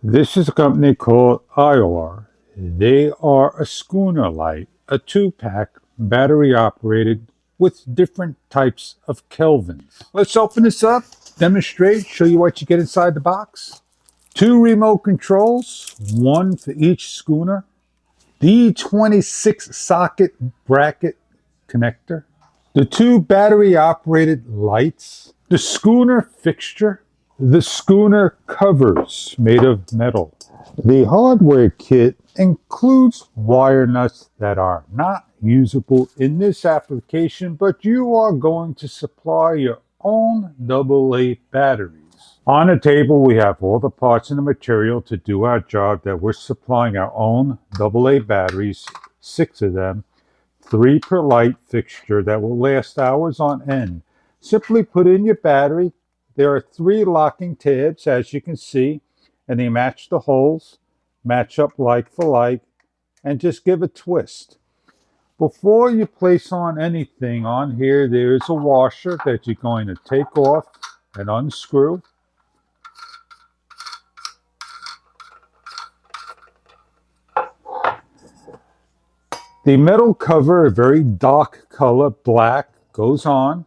This is a company called Eyooer. They are a schooner light, a 2-pack, battery operated with different types of kelvins. Let's open this up, demonstrate, show you what you get inside the box. 2 remote controls, 1 for each schooner. The 26 socket bracket connector. The 2 battery operated lights. The schooner fixture. The schooner covers made of metal. The hardware kit includes wire nuts that are not usable in this application, but you are going to supply your own AA batteries. On the table, we have all the parts and the material to do our job that we're supplying our own AA batteries, 6 of them, 3 per light fixture that will last hours on end. Simply put in your battery. There are 3 locking tabs, as you can see, and they match the holes, match up like for like, and just give a twist. Before you place on anything on here, there's a washer that you're going to take off and unscrew. The metal cover, a very dark color, black, goes on.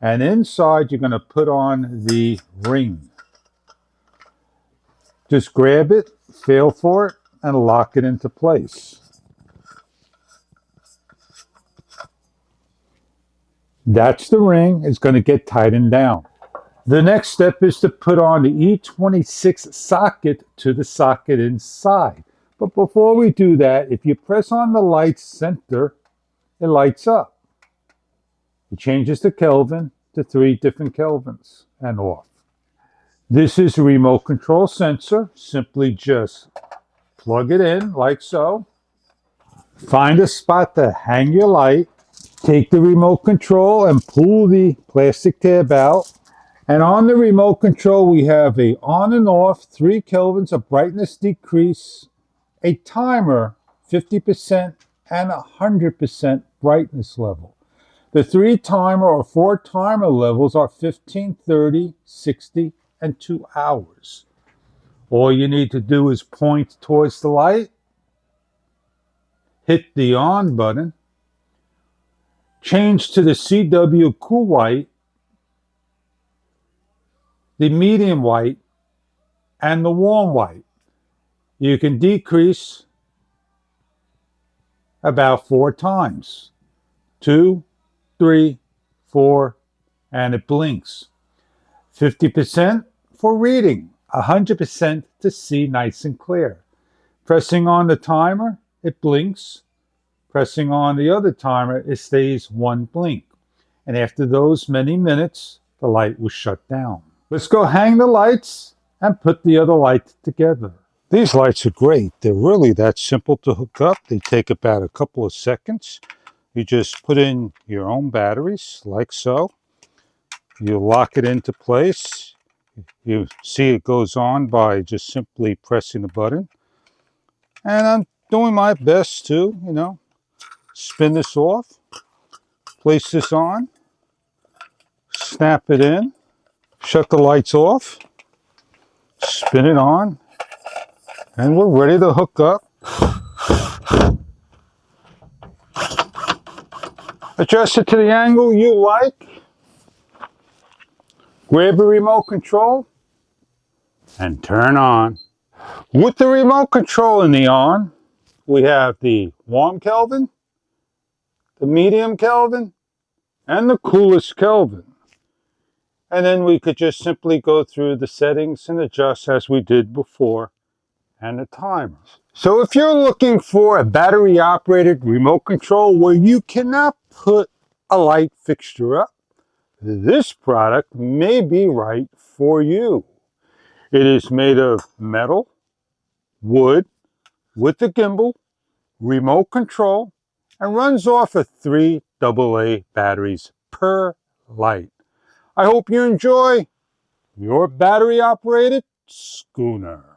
And inside, you're going to put on the ring. Just grab it, feel for it, and lock it into place. That's the ring. It's going to get tightened down. The next step is to put on the E26 socket to the socket inside. But before we do that, if you press on the light center, it lights up. It changes the Kelvin to 3 different kelvins and off. This is a remote control sensor. Simply just plug it in like so. Find a spot to hang your light. Take the remote control and pull the plastic tab out. And on the remote control, we have a on and off, 3 kelvins of brightness decrease, a timer, 50% and 100% brightness level. The 3 timer or 4 timer levels are 15, 30, 60, and 2 hours. All you need to do is point towards the light, hit the on button, change to the CW cool white, the medium white, and the warm white. You can decrease about 4 times. 2, 3, 4, and it blinks. 50% for reading, 100% to see nice and clear. Pressing on the timer, it blinks. Pressing on the other timer, it stays 1 blink. And after those many minutes, the light will shut down. Let's go hang the lights and put the other light together. These lights are great. They're really that simple to hook up. They take about a couple of seconds. You just put in your own batteries like so. You lock it into place. You see it goes on by just simply pressing the button. And I'm doing my best to, spin this off, place this on, snap it in, shut the lights off, spin it on, and we're ready to hook up. Adjust it to the angle you like. Grab a remote control and turn on. With the remote control in the on, we have the warm Kelvin, the medium Kelvin, and the coolest Kelvin. And then we could just simply go through the settings and adjust as we did before, and the timers. So if you're looking for a battery operated remote control where you cannot put a light fixture up, this product may be right for you. It is made of metal, wood, with a gimbal, remote control, and runs off of 3 AA batteries per light. I hope you enjoy your battery operated schooner.